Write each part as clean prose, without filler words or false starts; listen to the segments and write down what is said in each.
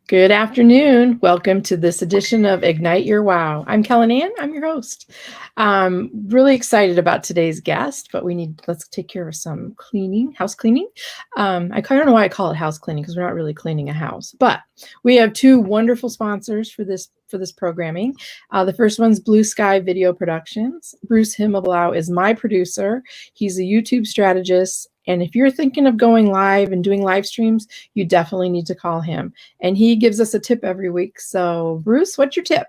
Good afternoon. Welcome to this edition of Ignite Your Wow. I'm Kellen Ann. I'm your host. Really excited about today's guest, but let's take care of some house cleaning. I don't know why I call it house cleaning because we're not really cleaning a house, but we have two wonderful sponsors for this programming. The first one's Blue Sky Video Productions. Bruce Himmelblau is my producer. He's a YouTube strategist. And if you're thinking of going live and doing live streams, you definitely need to call him. And he gives us a tip every week. So, Bruce, what's your tip?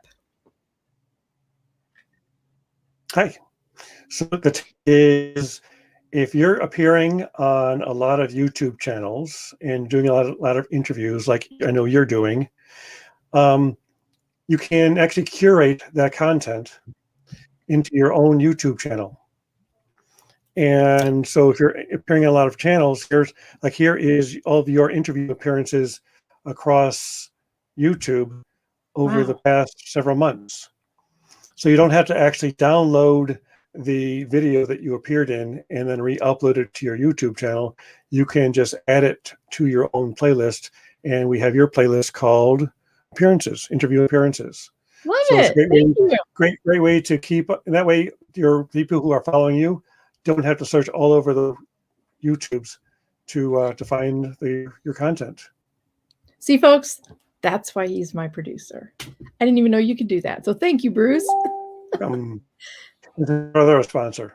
Hi. So the tip is, if you're appearing on a lot of YouTube channels and doing a lot of interviews, like I know you're doing, you can actually curate that content into your own YouTube channel. And so if you're appearing on a lot of channels, here is all of your interview appearances across YouTube over the past several months. So you don't have to actually download the video that you appeared in and then re-upload it to your YouTube channel. You can just add it to your own playlist. And we have your playlist called Appearances, Interview Appearances. Love it. Thank you. Great way to keep, and that way your people who are following you don't have to search all over the YouTubes to find your content. See, folks, that's why he's my producer. I didn't even know you could do that. So thank you, Bruce. Another sponsor.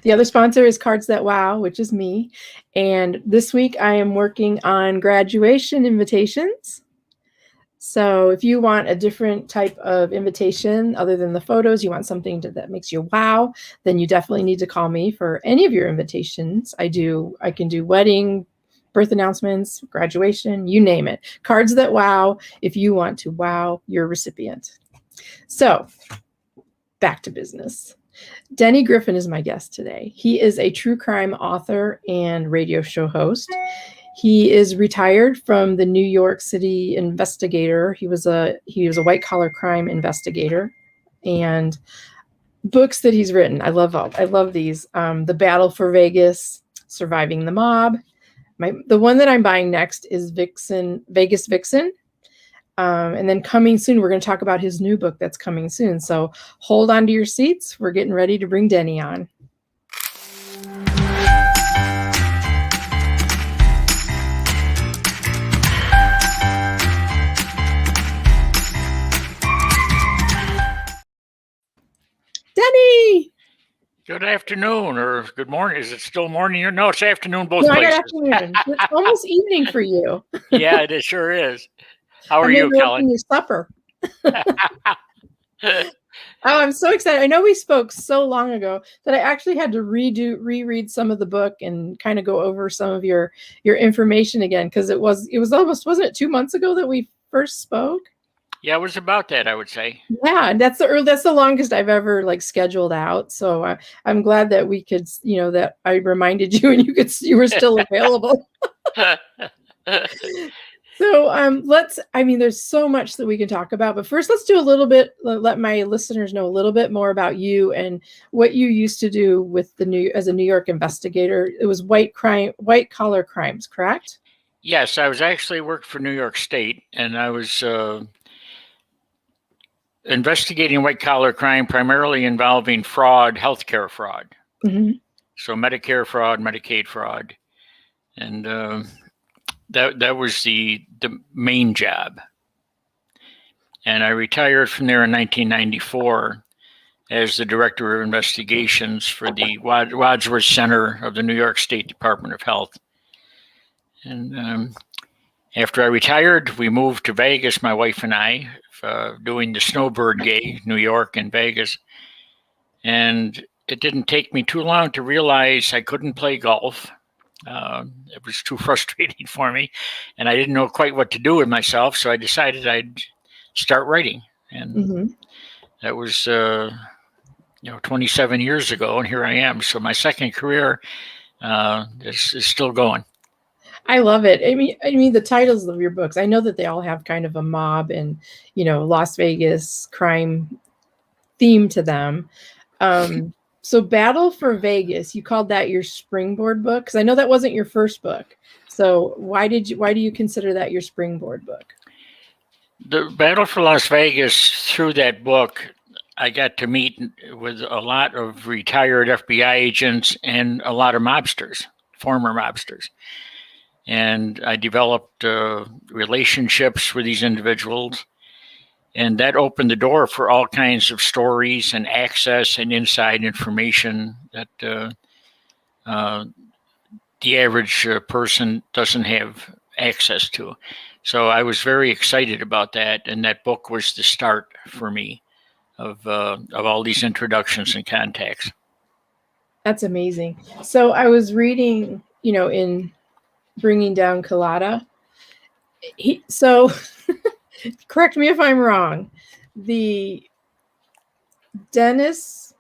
The other sponsor is Cards That Wow, which is me. And this week I am working on graduation invitations. So if you want a different type of invitation other than the photos, you want something that makes you wow, then you definitely need to call me for any of your invitations. I can do wedding, birth announcements, graduation, you name it. Cards That Wow, if you want to wow your recipient. So back to business. Denny Griffin is my guest today. He is a true crime author and radio show host. He is retired from the New York City Investigator. He was a white collar crime investigator, and books that he's written. I love these. The Battle for Vegas, Surviving the Mob. The one that I'm buying next is Vegas Vixen. And then coming soon, we're going to talk about his new book that's coming soon. So hold on to your seats. We're getting ready to bring Denny on. Denny! Good afternoon or good morning. Is it still morning? No, it's afternoon both places. Afternoon. It's almost evening for you. Yeah, it sure is. How are you, Kellen? Your supper. Oh, I'm so excited. I know we spoke so long ago that I actually had to reread some of the book and kind of go over some of your information again, because it was almost, wasn't it 2 months ago that we first spoke? Yeah, it was about that, I would say. Yeah, and that's the longest I've ever scheduled out. So I'm glad that we could, that I reminded you and you were still available. So there's so much that we can talk about, but first let's do a little bit, let my listeners know a little bit more about you and what you used to do as a New York investigator. It was white collar crimes, correct? Yes, I was actually worked for New York State, and I was investigating white collar crime, primarily involving fraud, healthcare fraud. Mm-hmm. So Medicare fraud, Medicaid fraud, and that was the main job. And I retired from there in 1994 as the director of investigations for the Wadsworth Center of the New York State Department of Health. And after I retired, we moved to Vegas, my wife and I, doing the Snowbird Gay, New York and Vegas. And it didn't take me too long to realize I couldn't play golf. It was too frustrating for me, and I didn't know quite what to do with myself. So I decided I'd start writing, and that was 27 years ago, and here I am. So my second career is still going. I love it. I mean, the titles of your books, I know that they all have kind of a mob and, Las Vegas crime theme to them. So Battle for Vegas, you called that your springboard book? Because I know that wasn't your first book. So why do you consider that your springboard book? The Battle for Las Vegas, through that book, I got to meet with a lot of retired FBI agents and a lot of mobsters, former mobsters. And I developed relationships with these individuals. And that opened the door for all kinds of stories and access and inside information that the average person doesn't have access to. So I was very excited about that, and that book was the start for me of all these introductions and contacts. That's amazing. So I was reading, in Bringing Down Cullotta. So correct me if I'm wrong. The Dennis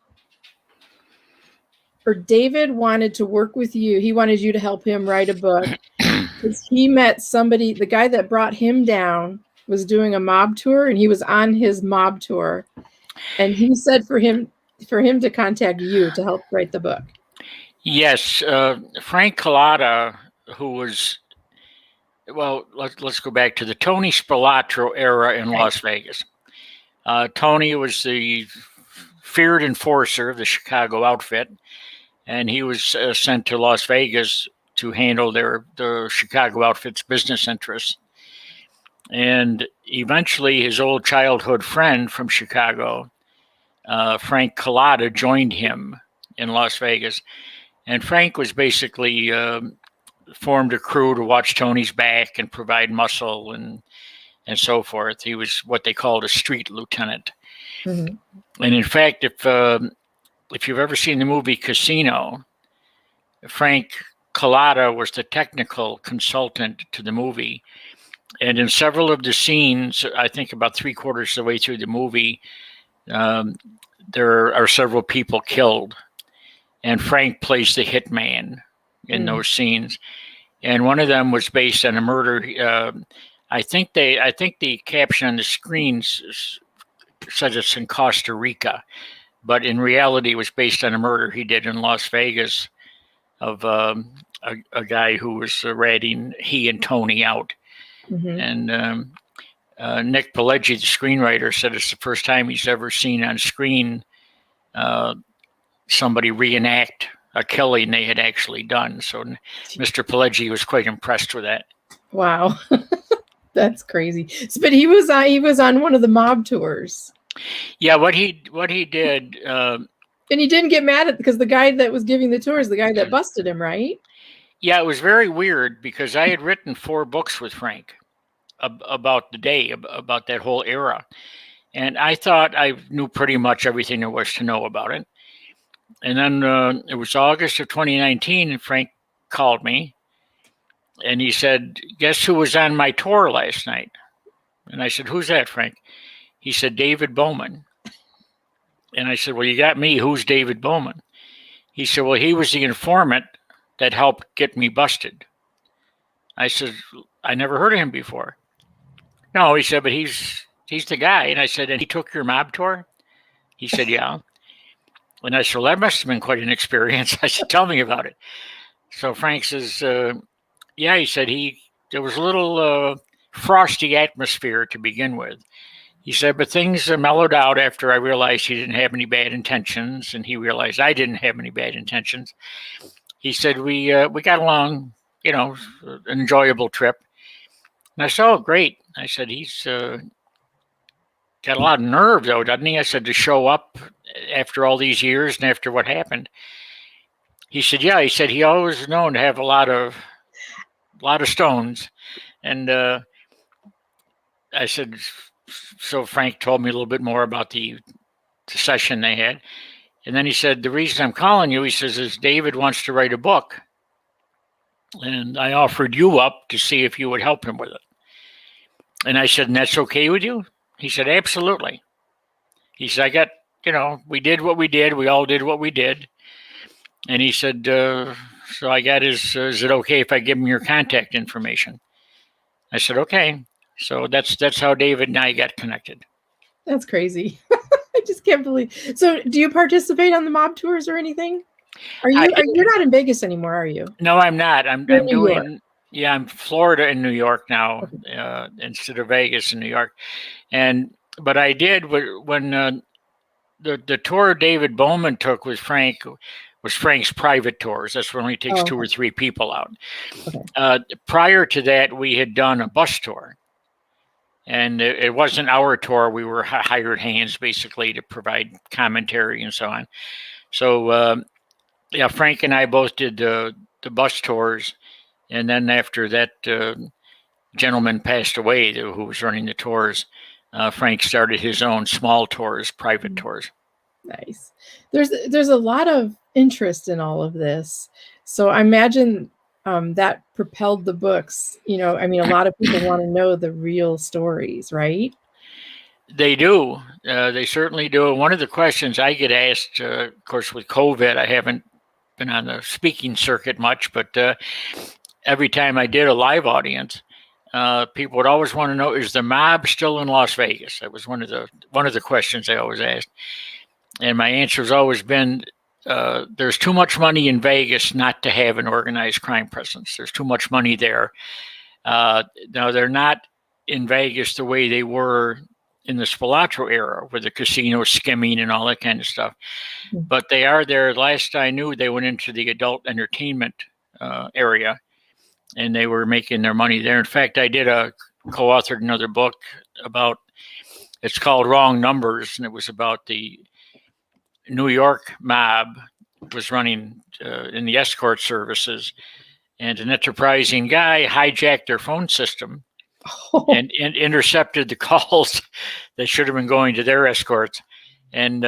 or David wanted to work with you. He wanted you to help him write a book because he met somebody. The guy that brought him down was doing a mob tour, and he was on his mob tour. And he said for him to contact you to help write the book. Yes, Frank Cullotta, who was, well, let's go back to the Tony Spilatro era in Las Vegas. Tony was the feared enforcer of the Chicago outfit, and he was sent to Las Vegas to handle the Chicago outfit's business interests. And eventually his old childhood friend from Chicago, Frank Cullotta, joined him in Las Vegas. And Frank was basically formed a crew to watch Tony's back and provide muscle and so forth. He was what they called a street lieutenant. Mm-hmm. And in fact, if you've ever seen the movie Casino, Frank Cullotta was the technical consultant to the movie. And in several of the scenes, I think about 3/4 of the way through the movie, there are several people killed. And Frank plays the hitman in those scenes. And one of them was based on a murder. I think the caption on the screen says it's in Costa Rica, but in reality, it was based on a murder he did in Las Vegas of a guy who was ratting he and Tony out. Mm-hmm. And Nick Pileggi, the screenwriter, said it's the first time he's ever seen on screen somebody reenact a killing they had actually done. So Mr. Pileggi was quite impressed with that. Wow. That's crazy. But he was on one of the mob tours. Yeah, what he did. And he didn't get mad at because the guy that was giving the tours, the guy that busted him, right? Yeah, it was very weird because I had written 4 books with Frank about the day, about that whole era. And I thought I knew pretty much everything there was to know about it. And then it was August of 2019, and Frank called me. And he said, "Guess who was on my tour last night?" And I said, "Who's that, Frank?" He said, "David Bowman." And I said, "Well, you got me. Who's David Bowman?" He said, "Well, he was the informant that helped get me busted." I said, "I never heard of him before." "No," he said, "but he's the guy." And I said, "And he took your mob tour?" He said, "Yeah." And I said, "Well, that must have been quite an experience." I said, "Tell me about it." So Frank says, yeah, he said there was a little frosty atmosphere to begin with. He said, but things mellowed out after I realized he didn't have any bad intentions, and he realized I didn't have any bad intentions. He said, we got along, an enjoyable trip. And I said, "Oh, great." I said, "He's got a lot of nerve, though, doesn't he?" I said, "To show up after all these years and after what happened." He said, "Yeah." He said, "He always known to have a lot of stones." And I said, so Frank told me a little bit more about the session they had. And then he said, "The reason I'm calling you," he says, "is David wants to write a book. And I offered you up to see if you would help him with it." And I said, "And that's okay with you?" He said, "Absolutely." He said, we did what we did. We all did what we did. And he said, so I got is it okay if I give him your contact information? I said, "Okay." So that's how David and I got connected. That's crazy. I just can't believe. So do you participate on the mob tours or anything? You're not in Vegas anymore, are you? No, I'm not. I'm doing Yeah, I'm Florida and New York now, instead of Vegas and New York. But I did when the tour David Bowman took with Frank was Frank's private tours. That's when he takes two or three people out. Okay. Prior to that, we had done a bus tour, and it wasn't our tour. We were hired hands basically to provide commentary and so on. So yeah, Frank and I both did the bus tours, and then after that gentleman passed away who was running the tours. Frank started his own small tours, private tours. Nice. There's a lot of interest in all of this, so I imagine that propelled the books. I mean, a lot of people want to know the real stories, right? They do. They certainly do. One of the questions I get asked, of course, with COVID, I haven't been on the speaking circuit much, but every time I did a live audience, people would always want to know: is the mob still in Las Vegas? That was one of the questions I always asked, and my answer has always been: there's too much money in Vegas not to have an organized crime presence. There's too much money there. Now they're not in Vegas the way they were in the Spilatro era, with the casino skimming and all that kind of stuff, but they are there. Last I knew, they went into the adult entertainment area, and they were making their money there. In fact, I co-authored another book about. It's called Wrong Numbers, and it was about the New York mob was running in the escort services, and an enterprising guy hijacked their phone system and intercepted the calls that should have been going to their escorts, and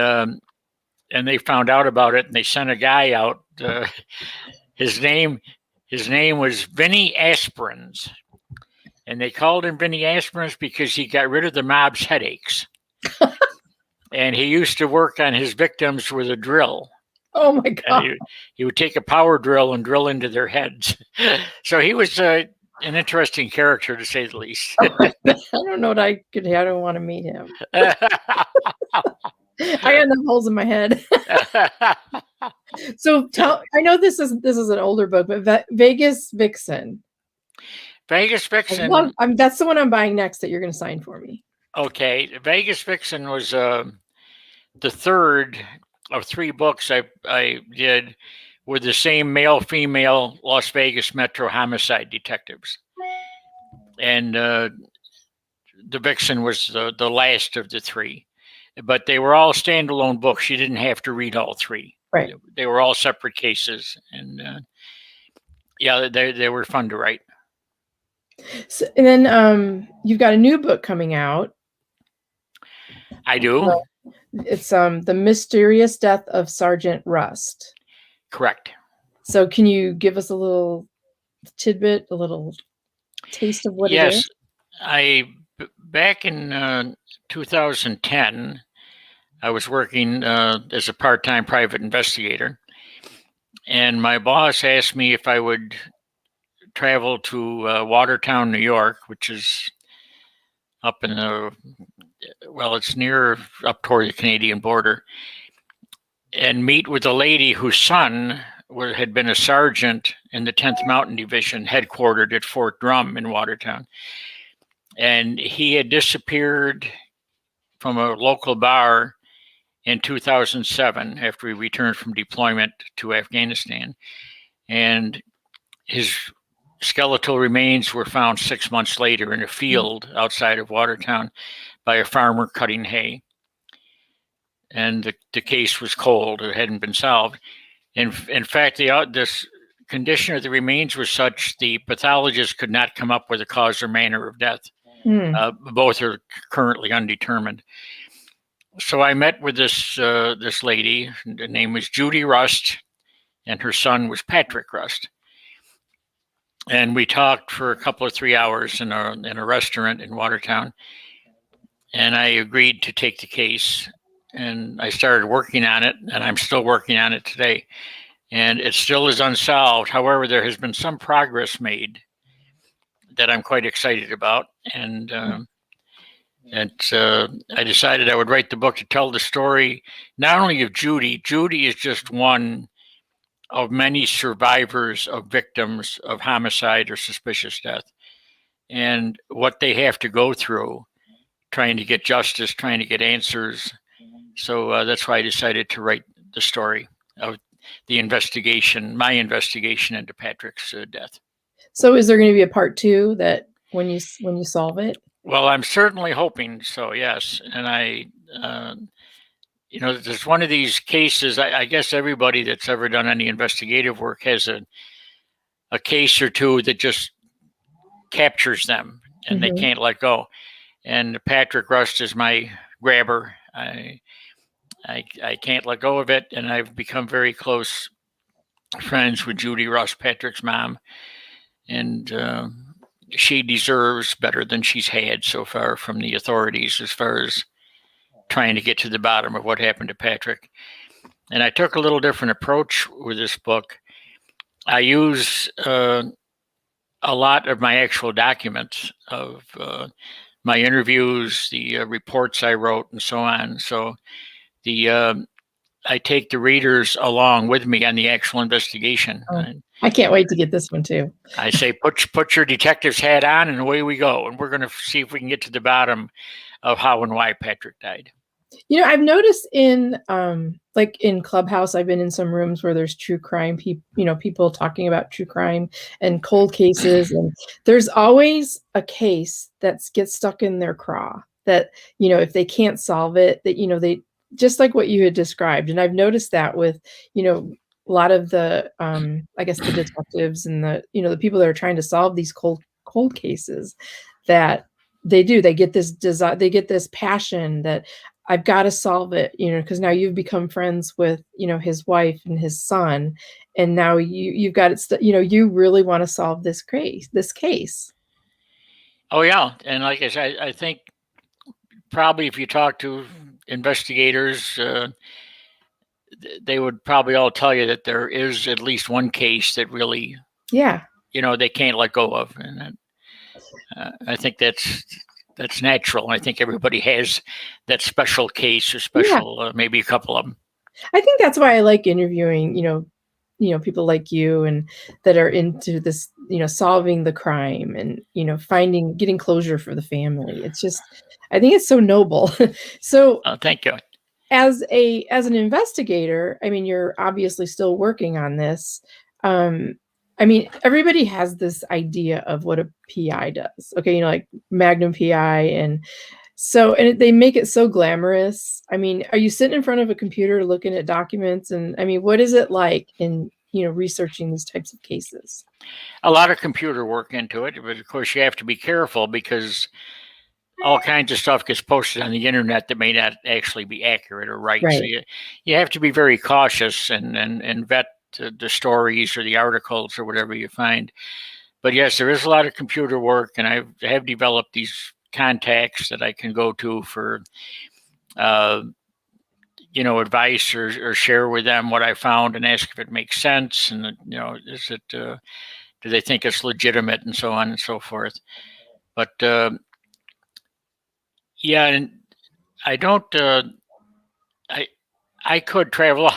they found out about it, and they sent a guy out. His name was Vinny Aspirins, and they called him Vinny Aspirins because he got rid of the mob's headaches. And he used to work on his victims with a drill. Oh my God. He would take a power drill and drill into their heads. So he was an interesting character, to say the least. I don't know what I don't want to meet him. I got enough holes in my head. So I know this is an older book, but Vegas Vixen. Vegas Vixen. That's the one I'm buying next that you're going to sign for me. Okay. Vegas Vixen was the third of three books I did with the same male-female Las Vegas Metro homicide detectives. And the Vixen was the last of the three. But they were all standalone books. You didn't have to read all three. Right. They were all separate cases. And yeah, they were fun to write. So, and then you've got a new book coming out. I do. It's The Mysterious Death of Sergeant Rust. Correct. So can you give us a little tidbit, a little taste of what it is? Yes. Back in 2010, I was working as a part-time private investigator, and my boss asked me if I would travel to Watertown, New York, which is up in it's near up toward the Canadian border, and meet with a lady whose son had been a sergeant in the 10th Mountain Division, headquartered at Fort Drum in Watertown. And he had disappeared from a local bar in 2007 after he returned from deployment to Afghanistan. And his skeletal remains were found 6 months later in a field outside of Watertown by a farmer cutting hay. And the case was cold. It hadn't been solved. In fact, this condition of the remains was such the pathologist could not come up with a cause or manner of death. Both are currently undetermined. So I met with this lady. The name was Judy Rust, and her son was Patrick Rust. And we talked for a couple of 3 hours in a restaurant in Watertown. And I agreed to take the case. And I started working on it, and I'm still working on it today. And it still is unsolved. However, there has been some progress made that I'm quite excited about. And I decided I would write the book to tell the story, not only of Judy. Judy is just one of many survivors of victims of homicide or suspicious death, and what they have to go through trying to get justice, trying to get answers. So that's why I decided to write the story of the investigation, my investigation into Patrick's death. So is there going to be a part 2 that when you solve it? Well, I'm certainly hoping so, yes. And there's one of these cases, I guess everybody that's ever done any investigative work has a case or two that just captures them and they can't let go. And Patrick Rust is my grabber. I can't let go of it. And I've become very close friends with Judy Rust, Patrick's mom. And she deserves better than she's had so far from the authorities as far as trying to get to the bottom of what happened to Patrick. And I took a little different approach with this book. I use a lot of my actual documents of my interviews, the reports I wrote, and so on. So I take the readers along with me on the actual investigation. Oh, I can't wait to get this one too. I say, put your detective's hat on and away we go. And we're going to see if we can get to the bottom of how and why Patrick died. I've noticed in in Clubhouse, I've been in some rooms where there's true crime people talking about true crime and cold cases. And there's always a case that gets stuck in their craw that, if they can't solve it, that, they just like what you had described. And I've noticed that with, a lot of the, I guess the detectives and the people that are trying to solve these cold cases, that they get this desire, they get this passion that I've got to solve it, because now you've become friends with, his wife and his son. And now you've got it, you really want to solve this case. Oh yeah. And like I said, I think probably if you talk to investigators, they would probably all tell you that there is at least one case that really, they can't let go of. And I think that's natural. I think everybody has that special case or special, maybe a couple of them. I think that's why I like interviewing, people like you and that are into this, solving the crime and, getting closure for the family. It's just, I think it's so noble. So thank you. As an investigator, I mean, you're obviously still working on this. I mean, everybody has this idea of what a PI does. Okay, like Magnum PI, and they make it so glamorous. I mean, are you sitting in front of a computer looking at documents? And I mean, what is it like in researching these types of cases? A lot of computer work into it, but of course you have to be careful because all kinds of stuff gets posted on the internet that may not actually be accurate or right. So you have to be very cautious and vet the stories or the articles or whatever you find. But yes, there is a lot of computer work, and I have developed these contacts that I can go to for advice or share with them what I found and ask if it makes sense, and is it do they think it's legitimate, and so on and so forth. But and I don't I could travel.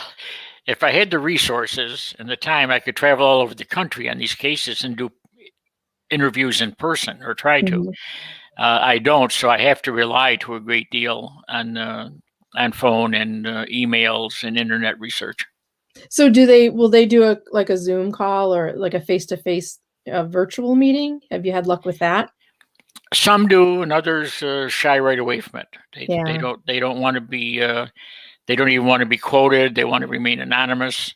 If I had the resources and the time, I could travel all over the country on these cases and do interviews in person, or try to. I don't, so I have to rely to a great deal on phone and emails and internet research. So will they do a Zoom call or like a face-to-face virtual meeting? Have you had luck with that? Some do, and others shy right away from it. They don't want to be. They don't even want to be quoted. They want to remain anonymous.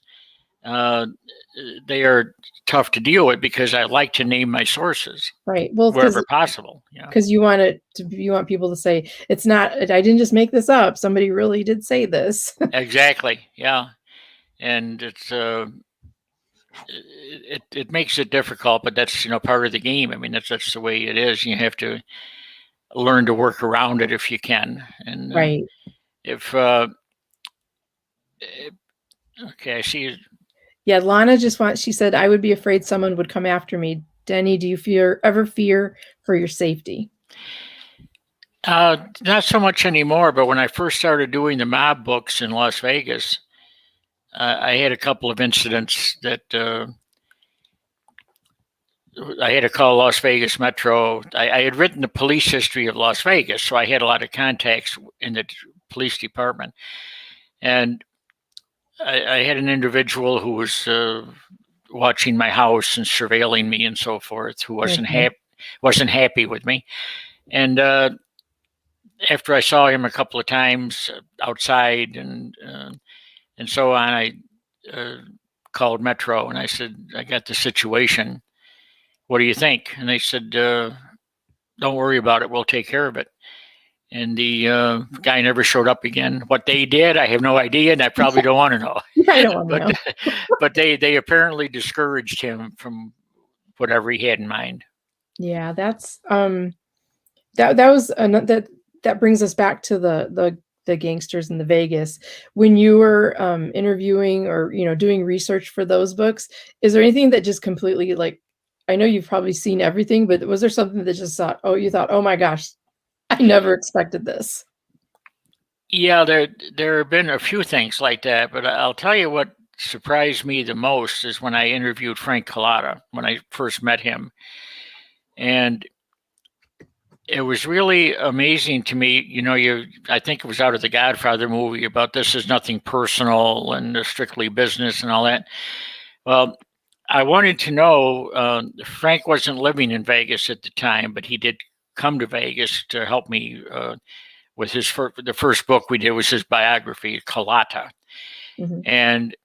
They are tough to deal with because I like to name my sources, right? Well, wherever possible. Because you want people to say it's not. I didn't just make this up. Somebody really did say this. Exactly. Yeah, and it's it makes it difficult, but that's part of the game. I mean, that's the way it is. You have to learn to work around it if you can. And right. Okay, I see. Yeah, Lana she said, I would be afraid someone would come after me. Denny, do you ever fear for your safety? Not so much anymore, but when I first started doing the mob books in Las Vegas, I had a couple of incidents that I had to call Las Vegas Metro. I had written the police history of Las Vegas, so I had a lot of contacts in the police department. And I had an individual who was watching my house and surveilling me and so forth, who wasn't happy with me. And after I saw him a couple of times outside and so on, I called Metro and I said, I got the situation. What do you think? And they said, don't worry about it. We'll take care of it. And the guy never showed up again. What they did, I have no idea, and I probably don't want to know. I don't want to know. But they apparently discouraged him from whatever he had in mind. Yeah, that's that brings us back to the Gangsters in the Vegas. When you were interviewing or doing research for those books, is there anything that just completely, like, I know you've probably seen everything, but was there something that just you thought, oh my gosh, I never expected this? Yeah, there have been a few things like that, but I'll tell you what surprised me the most is when I interviewed Frank Cullotta when I first met him. And it was really amazing to me. I think it was out of the Godfather movie about this is nothing personal and strictly business and all that. Well, I wanted to know, Frank wasn't living in Vegas at the time, but he did come to Vegas to help me with the first book we did was his biography, Cullotta. Mm-hmm. And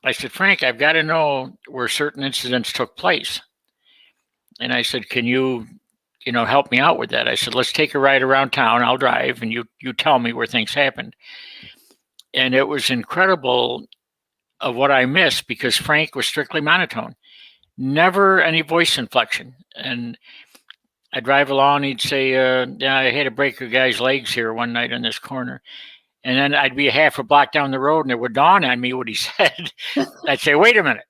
I said, Frank, I've got to know where certain incidents took place. And I said, can you help me out with that? I said, let's take a ride around town. I'll drive and you tell me where things happened. And it was incredible of what I missed because Frank was strictly monotone, never any voice inflection. And I drive along, he'd say, yeah, I had to break a guy's legs here one night in this corner. And then I'd be a half a block down the road and it would dawn on me what he said. I'd say, wait a minute.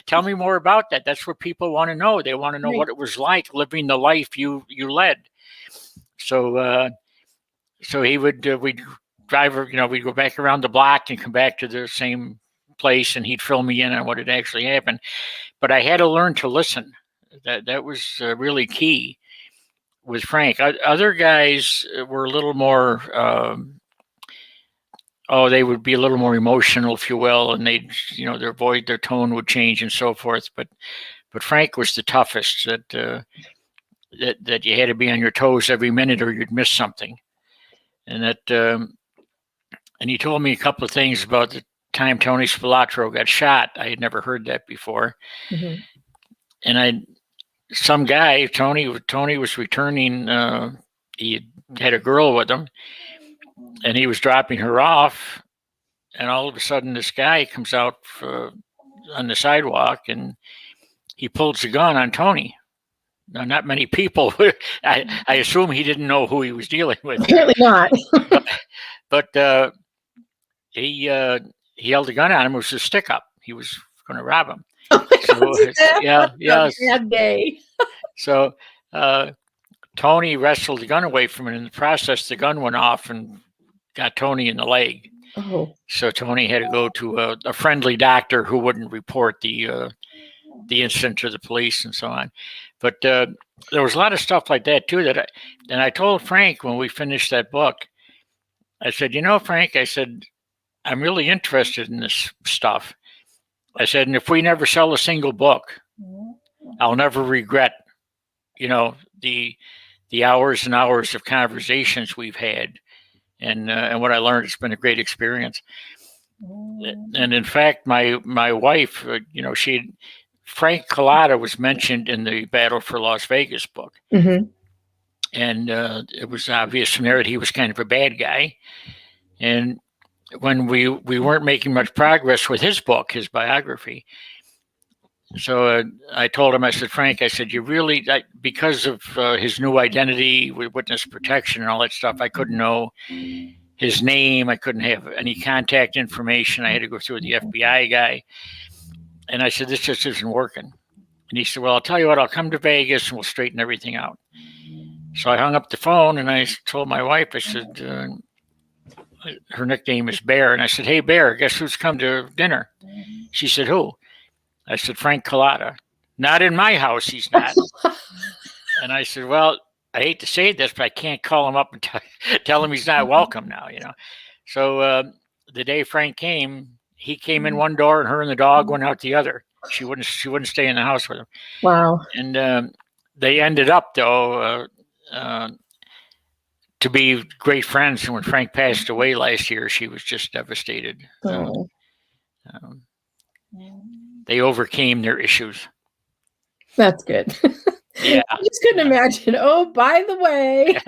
Tell me more about that. That's what people want to know. They want to know what it was like living the life you led. So he would, we'd drive, we'd go back around the block and come back to the same place and he'd fill me in on what had actually happened. But I had to learn to listen. That was really key with Frank. Other guys were a little more, they would be a little more emotional, if you will, and they'd, their tone would change and so forth. But Frank was the toughest. That you had to be on your toes every minute or you'd miss something. And and he told me a couple of things about the time Tony Spilatro got shot. I had never heard that before. Mm-hmm. And some guy, Tony was returning. He had a girl with him, and he was dropping her off. And all of a sudden, this guy comes out on the sidewalk, and he pulls the gun on Tony. Now, not many people. I assume he didn't know who he was dealing with. Apparently not. but he held the gun on him. It was a stick up. He was going to rob him. Oh my God, yeah. Bad day. So Tony wrestled the gun away from him. In the process, the gun went off and got Tony in the leg. Oh. So Tony had to go to a friendly doctor who wouldn't report the incident to the police and so on. But there was a lot of stuff like that too. And I told Frank when we finished that book, I said, Frank, I said, I'm really interested in this stuff. I said, and if we never sell a single book, I'll never regret, the hours and hours of conversations we've had, and what I learned. It's been a great experience. And in fact, my wife, Frank Cullotta was mentioned in the Battle for Las Vegas book, mm-hmm. and it was obvious from there that he was kind of a bad guy, and when we weren't making much progress with his book, his biography. So I told him, I said, Frank, I said, you really, because of his new identity with witness protection and all that stuff, I couldn't know his name. I couldn't have any contact information. I had to go through the FBI guy. And I said, this just isn't working. And he said, well, I'll tell you what, I'll come to Vegas and we'll straighten everything out. So I hung up the phone and I told my wife, I said, her nickname is Bear. And I said, "Hey, Bear, guess who's come to dinner?" She said, "Who?" I said, "Frank Cullotta." "Not in my house, he's not." And I said, "Well, I hate to say this, but I can't call him up and tell him he's not welcome now, you know." So the day Frank came, he came in one door and her and the dog went out the other. She wouldn't stay in the house with him. Wow. And they ended up, though, to be great friends. And when Frank passed away last year, she was just devastated. Oh. They overcame their issues. That's good. Yeah. I just couldn't imagine. Oh, by the way,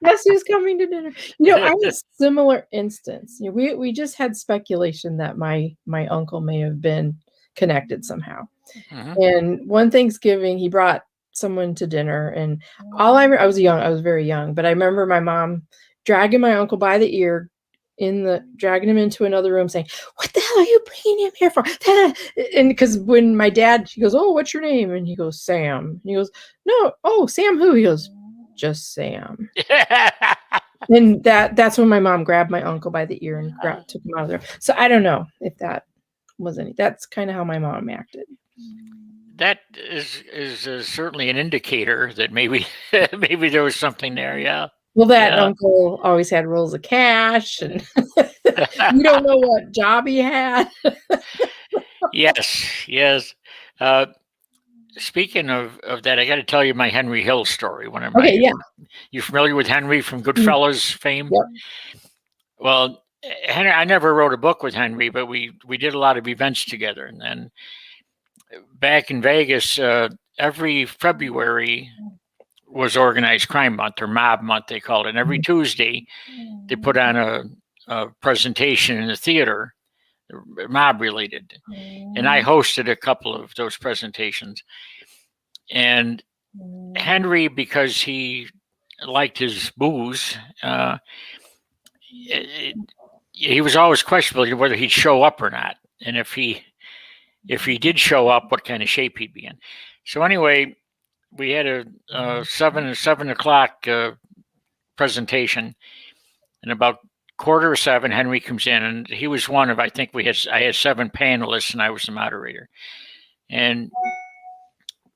guess who's coming to dinner? You know, I had a similar instance. You know, we just had speculation that my uncle may have been connected somehow. And one Thanksgiving, he brought someone to dinner, and I was very young, but I remember my mom dragging my uncle by the ear, dragging him into another room, saying, "What the hell are you bringing him here for?" And because when my dad, she goes, "Oh, what's your name?" And he goes, "Sam." And he goes, "No, oh, Sam who?" He goes, "Just Sam." And that's when my mom grabbed my uncle by the ear and took him out of there. So I don't know if that was any. That's kind of how my mom acted. That is certainly an indicator that maybe there was something there. Yeah. Well, that uncle always had rolls of cash, and you don't know what job he had. Yes. Speaking of that, I got to tell you my Henry Hill story. You familiar with Henry from Goodfellas fame? Yep. Well, Henry, I never wrote a book with Henry, but we did a lot of events together. And then back in Vegas, every February was Organized Crime Month, or Mob Month, they called it. And every Tuesday, they put on a presentation in the theater, mob related. And I hosted a couple of those presentations. And Henry, because he liked his booze, he was always questionable whether he'd show up or not. And if he did show up, what kind of shape he'd be in. So anyway, we had a 7 o'clock presentation, and about 6:45, Henry comes in, and he was one of, I had 7 panelists, and I was the moderator. And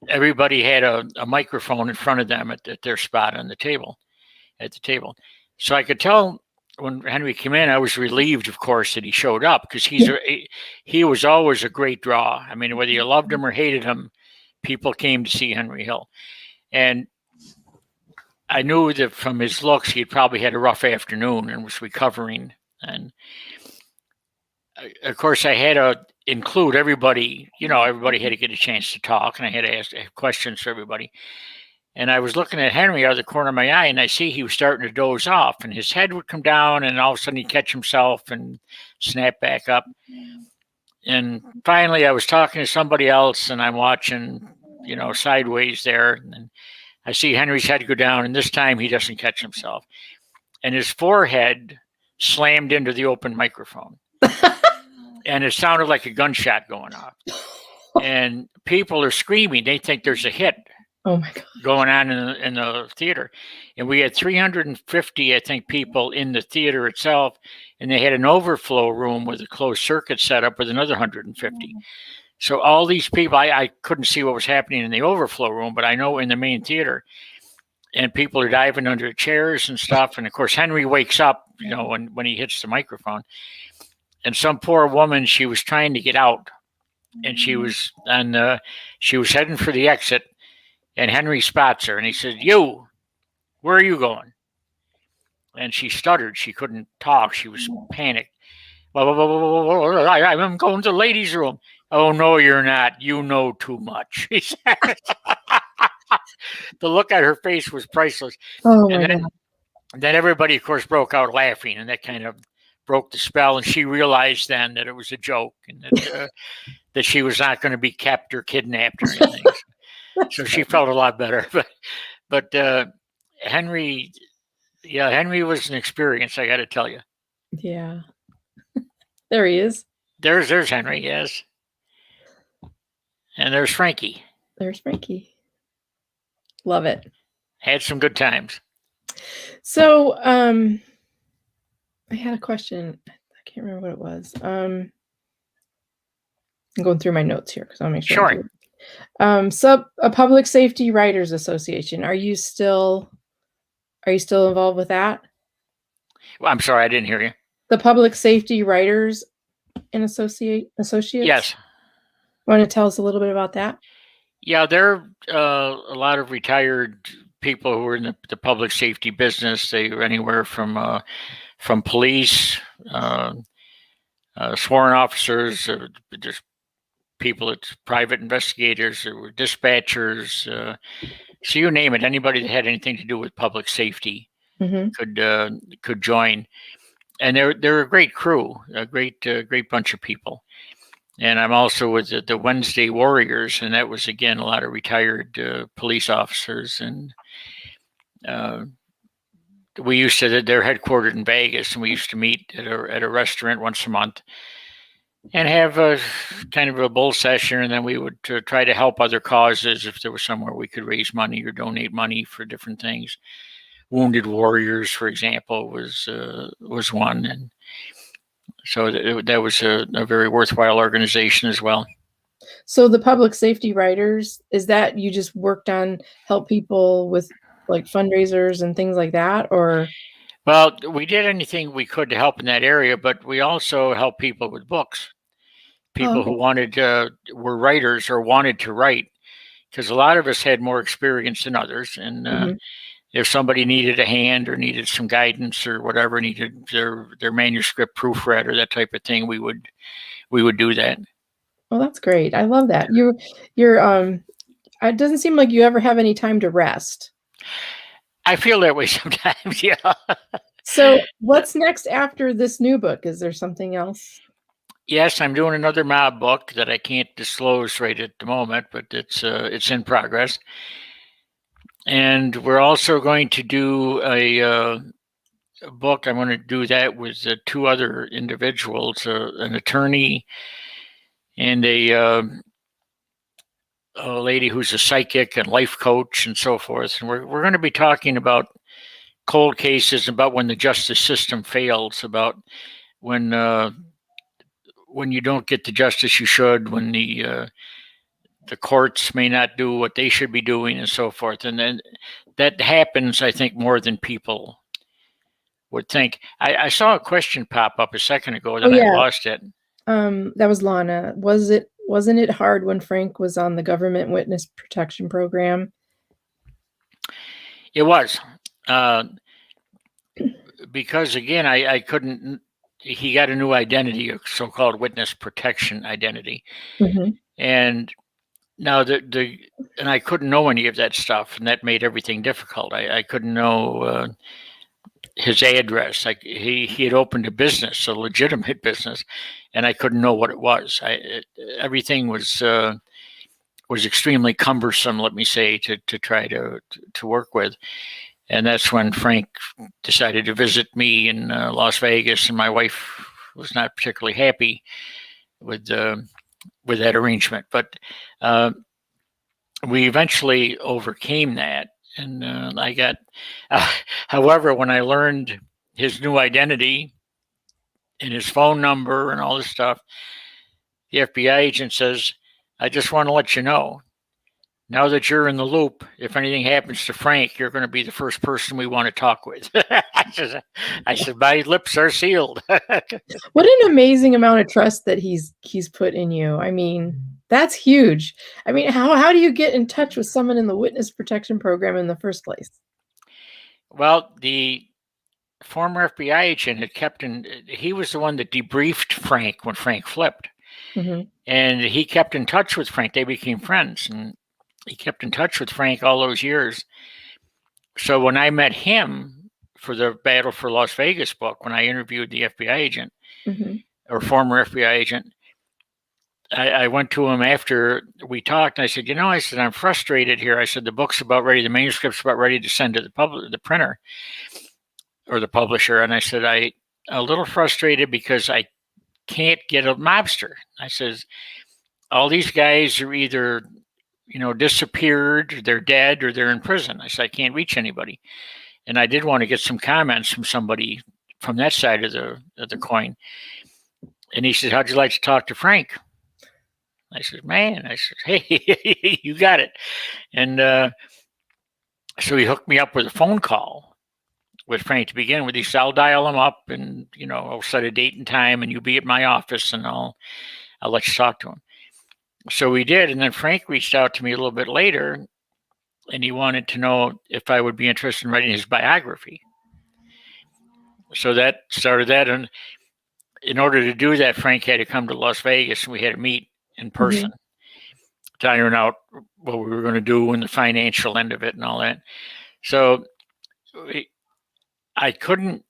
everybody had a microphone in front of them at their spot on the table, So I could tell when Henry came in, I was relieved, of course, that he showed up, because he was always a great draw. I mean, whether you loved him or hated him, people came to see Henry Hill. And I knew that from his looks, he had probably had a rough afternoon and was recovering. And of course, I had to include everybody. Everybody had to get a chance to talk, and I had to ask questions for everybody. And I was looking at Henry out of the corner of my eye, and I see he was starting to doze off, and his head would come down, and all of a sudden he'd catch himself and snap back up. And finally, I was talking to somebody else, and I'm watching, sideways there, and I see Henry's head go down, and this time he doesn't catch himself. And his forehead slammed into the open microphone. And it sounded like a gunshot going off. And people are screaming. They think there's a hit. Oh my God. Going on in the theater. And we had 350, I think, people in the theater itself. And they had an overflow room with a closed circuit set up with another 150. So all these people, I couldn't see what was happening in the overflow room, but I know in the main theater. And people are diving under chairs and stuff. And of course, Henry wakes up, when he hits the microphone. And some poor woman, she was trying to get out. And she was heading for the exit. And Henry spots her, and he said, "You, where are you going?" And she stuttered. She couldn't talk. She was panicked. "I'm going to the ladies' room." "Oh, no, you're not. You know too much," he said. The look on her face was priceless. Oh, my God. Then everybody, of course, broke out laughing, and that kind of broke the spell. And she realized then that it was a joke, and that she was not going to be kept or kidnapped or anything. So she felt a lot better. But Henry was an experience, I got to tell you. Yeah. There he is. There's Henry, yes. And there's Frankie. Love it. Had some good times. So I had a question. I can't remember what it was. I'm going through my notes here because I want to make sure. Sure. A Public Safety Writers Association. Are you still involved with that? Well, I'm sorry, I didn't hear you. The Public Safety Writers and Associates? Yes. Want to tell us a little bit about that? Yeah, there are a lot of retired people who are in the public safety business. They were anywhere from police, sworn officers, just people that's private investigators, or dispatchers. So you name it. Anybody that had anything to do with public safety could join. And they're a great crew, a great bunch of people. And I'm also with the Wednesday Warriors, and that was, again, a lot of retired police officers. And we used to, they're headquartered in Vegas, and we used to meet at a restaurant once a month and have a kind of a bull session. And then we would try to help other causes if there was somewhere we could raise money or donate money for different things. Wounded Warriors, for example, was one. And so that was a very worthwhile organization as well. So the Public Safety Writers, is that you just worked on help people with like fundraisers and things like that, or? Well, we did anything we could to help in that area, but we also help people with books. People who were writers or wanted to write, because a lot of us had more experience than others. And if somebody needed a hand or needed some guidance or whatever, needed their manuscript proofread or that type of thing, we would do that. Well, that's great. I love that. You're it doesn't seem like you ever have any time to rest. I feel that way sometimes, yeah. So what's next after this new book? Is there something else? Yes, I'm doing another mob book that I can't disclose right at the moment, but it's in progress. And we're also going to do a book. I'm going to do that with two other individuals, an attorney and a lady who's a psychic and life coach and so forth. And we're going to be talking about cold cases, about when the justice system fails, about when you don't get the justice you should, when the courts may not do what they should be doing, and so forth. And then that happens, I think, more than people would think. I saw a question pop up a second ago, then I lost it. That was Lana. Wasn't it hard when Frank was on the government witness protection program? It was. Because, again, I couldn't. He got a new identity, a so-called witness protection identity. And now and I couldn't know any of that stuff, and that made everything difficult. I couldn't know his address. Like he had opened a business, a legitimate business, and I couldn't know what it was. Everything was extremely cumbersome, let me say, to try to work with. And that's when Frank decided to visit me in Las Vegas, and my wife was not particularly happy with that arrangement. But we eventually overcame that, and I got. However, when I learned his new identity and his phone number and all this stuff, the FBI agent says, "I just want to let you know, now that you're in the loop, if anything happens to Frank, you're going to be the first person we want to talk with." I said, my lips are sealed. What an amazing amount of trust that he's put in you. I mean, that's huge. I mean, how do you get in touch with someone in the witness protection program in the first place? Well, the former FBI agent he was the one that debriefed Frank when Frank flipped. And he kept in touch with Frank. They became friends, and he kept in touch with Frank all those years. So when I met him for the Battle for Las Vegas book, when I interviewed the FBI agent or former FBI agent, I went to him after we talked, and I said, I'm frustrated here. I said, the book's about ready, the manuscript's about ready to send to the printer or the publisher. And I said, I'm a little frustrated because I can't get a mobster. I says, all these guys are either disappeared, they're dead, or they're in prison. I said, I can't reach anybody. And I did want to get some comments from somebody from that side of the coin. And he said, "How'd you like to talk to Frank?" I said, "Hey, you got it." And so he hooked me up with a phone call with Frank to begin with. He said, "I'll dial him up, and I'll set a date and time, and you'll be at my office, and I'll let you talk to him." So we did, and then Frank reached out to me a little bit later, and he wanted to know if I would be interested in writing his biography. So that started that, and in order to do that, Frank had to come to Las Vegas, and we had to meet in person to iron out what we were going to do and the financial end of it and all that. So I couldn't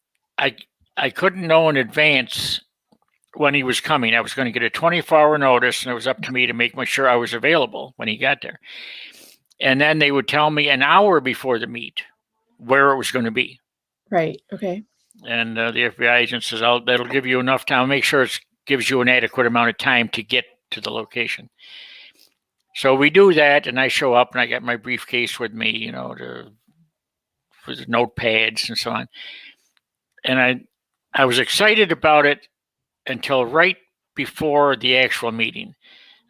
know in advance when he was coming. I was going to get a 24-hour notice, and it was up to me to make sure I was available when he got there. And then they would tell me an hour before the meet where it was going to be. Right. Okay. And the FBI agent says, that'll give you enough time. Make sure it gives you an adequate amount of time to get to the location. So we do that, and I show up, and I got my briefcase with me, for the notepads and so on. And I was excited about it until right before the actual meeting.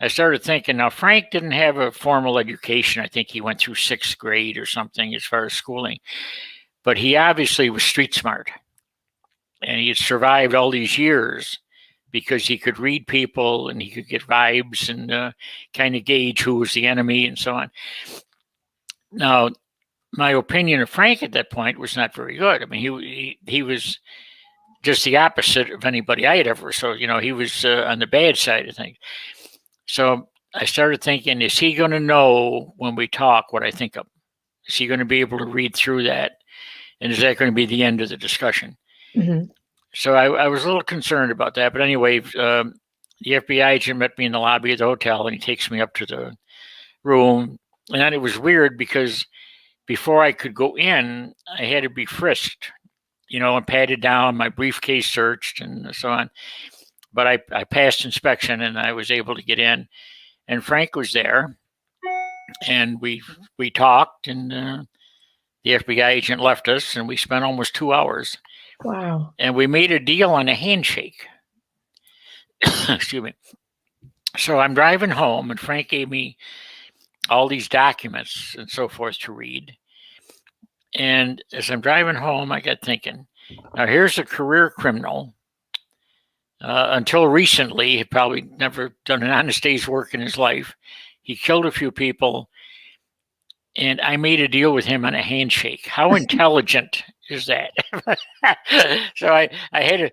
I started thinking, now Frank didn't have a formal education. I think he went through 6th grade or something as far as schooling. But he obviously was street smart. And he had survived all these years because he could read people and he could get vibes and kind of gauge who was the enemy and so on. Now, my opinion of Frank at that point was not very good. I mean, he was just the opposite of anybody I had ever. So, he was on the bad side of things. So I started thinking, is he going to know when we talk what I think of? Is he going to be able to read through that? And is that going to be the end of the discussion? Mm-hmm. So I was a little concerned about that. But anyway, the FBI agent met me in the lobby of the hotel, and he takes me up to the room. And then it was weird because before I could go in, I had to be frisked, and patted down, my briefcase searched and so on. But I passed inspection, and I was able to get in. And Frank was there, and we talked, and the FBI agent left us, and we spent almost 2 hours. Wow. And we made a deal on a handshake. Excuse me. So I'm driving home, and Frank gave me all these documents and so forth to read. And as I'm driving home, I got thinking, now here's a career criminal. Until recently, he probably never done an honest day's work in his life. He killed a few people, and I made a deal with him on a handshake. How intelligent is that? So I had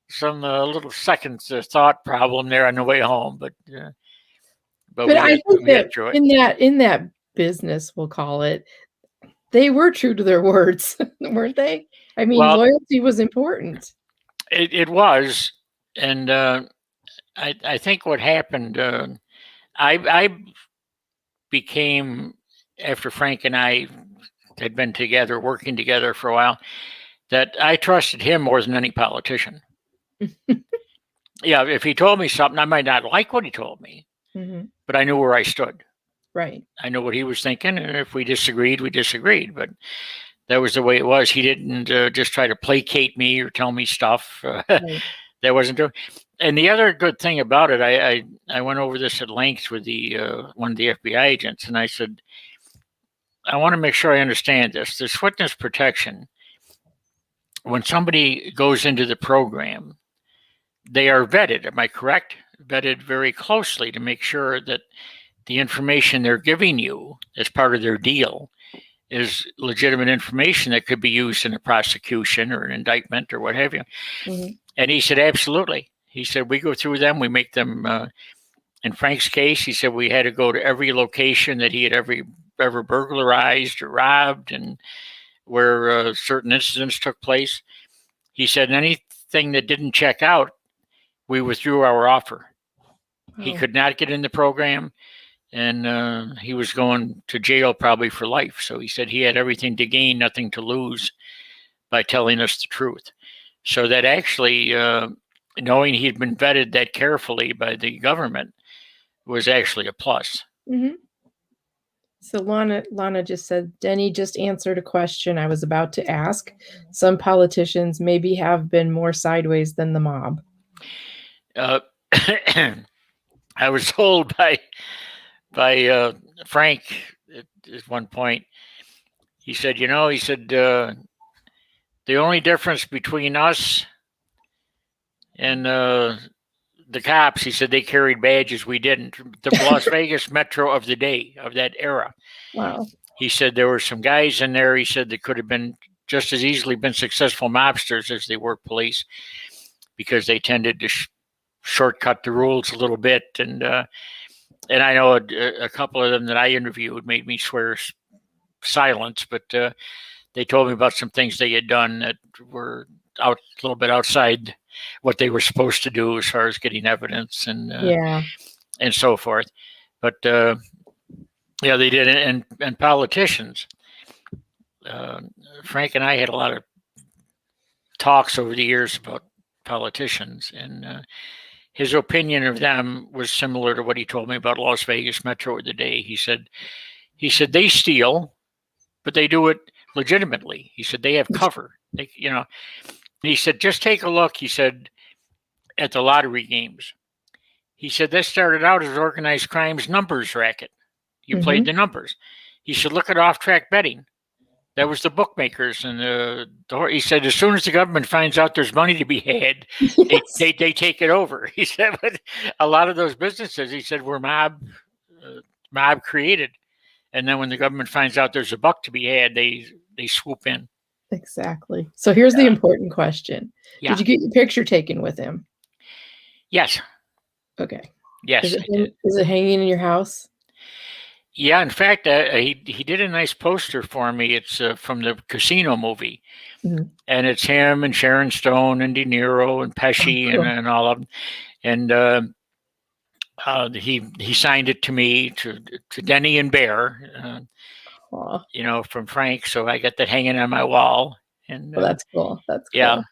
some little second thought problem there on the way home, but I think that in that business, we'll call it, they were true to their words, weren't they? I mean, loyalty was important. It was. And I think what happened, I became, after Frank and I had been together, working together for a while, that I trusted him more than any politician. Yeah, if he told me something, I might not like what he told me, but I knew where I stood. Right. I knew what he was thinking, and if we disagreed, we disagreed. But that was the way it was. He didn't just try to placate me or tell me stuff. Right. That wasn't true. And the other good thing about it, I went over this at length with one of the FBI agents, and I said, I want to make sure I understand this. This witness protection, when somebody goes into the program, they are vetted. Am I correct? Vetted very closely to make sure that the information they're giving you as part of their deal is legitimate information that could be used in a prosecution or an indictment or what have you. Mm-hmm. And he said, absolutely. He said, we go through them, we make them, in Frank's case, he said we had to go to every location that he had ever burglarized or robbed and where certain incidents took place. He said anything that didn't check out, we withdrew our offer. Oh. He could not get in the program, and he was going to jail probably for life. So he said he had everything to gain, nothing to lose by telling us the truth. So that actually, knowing he'd been vetted that carefully by the government was actually a plus. Mm-hmm. So Lana just said, Denny just answered a question I was about to ask. Some politicians maybe have been more sideways than the mob. I was told by Frank at one point. He said, the only difference between us and the cops, he said, they carried badges, we didn't. The Las Vegas Metro of the day, of that era. Wow. He said there were some guys in there, he said, that could have been just as easily been successful mobsters as they were police, because they tended to shortcut the rules a little bit. And I know a couple of them that I interviewed made me swear silence, but they told me about some things they had done that were a little bit outside what they were supposed to do as far as getting evidence and so forth. But yeah, they did. And politicians, Frank and I had a lot of talks over the years about politicians, and his opinion of them was similar to what he told me about Las Vegas Metro of the day. He said they steal, but they do it legitimately. He said they have cover. He said, just take a look, he said, at the lottery games. He said, this started out as organized crime's numbers racket. You played the numbers. He said, look at off-track betting. That was the bookmakers. And he said, as soon as the government finds out there's money to be had, they take it over. He said, but a lot of those businesses, he said, were mob created. And then when the government finds out there's a buck to be had, they swoop in. Exactly. So here's the important question. Yeah. Did you get your picture taken with him? Yes. Okay. Yes. Is it hanging in your house? Yeah. In fact, he did a nice poster for me. It's from the Casino movie. And it's him and Sharon Stone and De Niro and Pesci and all of them. And he signed it to me, to Denny and Bear. From Frank. So I got that hanging on my wall. And that's cool. That's cool. Yeah.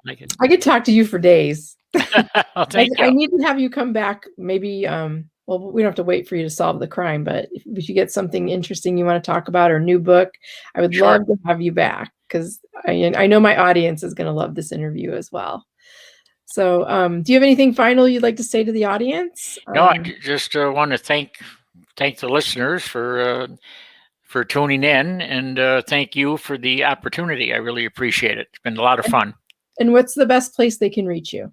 I could talk to you for days. Well, thank you. I need to have you come back. Maybe, well, we don't have to wait for you to solve the crime, but if you get something interesting you want to talk about or a new book, I would love to have you back, because I know my audience is going to love this interview as well. So, do you have anything final you'd like to say to the audience? No, I just want to thank the listeners for tuning in, and thank you for the opportunity. I really appreciate it. It's been a lot of fun. And what's the best place they can reach you?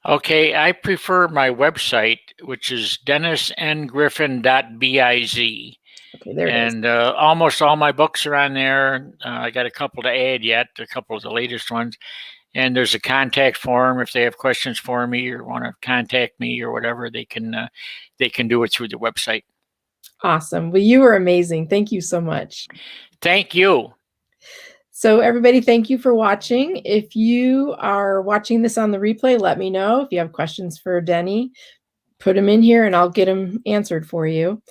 Okay, I prefer my website, which is DennysNGriffin.biz. Okay, there it is. And almost all my books are on there. I got a couple to add yet, a couple of the latest ones. And there's a contact form if they have questions for me or want to contact me or whatever. They can do it through the website. Awesome. Well, you were amazing. Thank you so much. Thank you. So everybody, thank you for watching. If you are watching this on the replay, let me know. If you have questions for Denny, put them in here and I'll get them answered for you.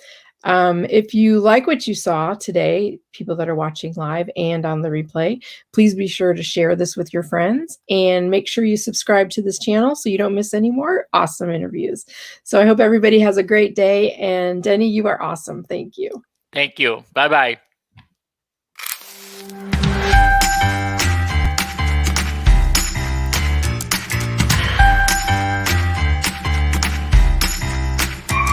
If you like what you saw today, people that are watching live and on the replay, please be sure to share this with your friends and make sure you subscribe to this channel so you don't miss any more awesome interviews. So I hope everybody has a great day, and Denny, you are awesome. Thank you. Thank you. Bye-bye.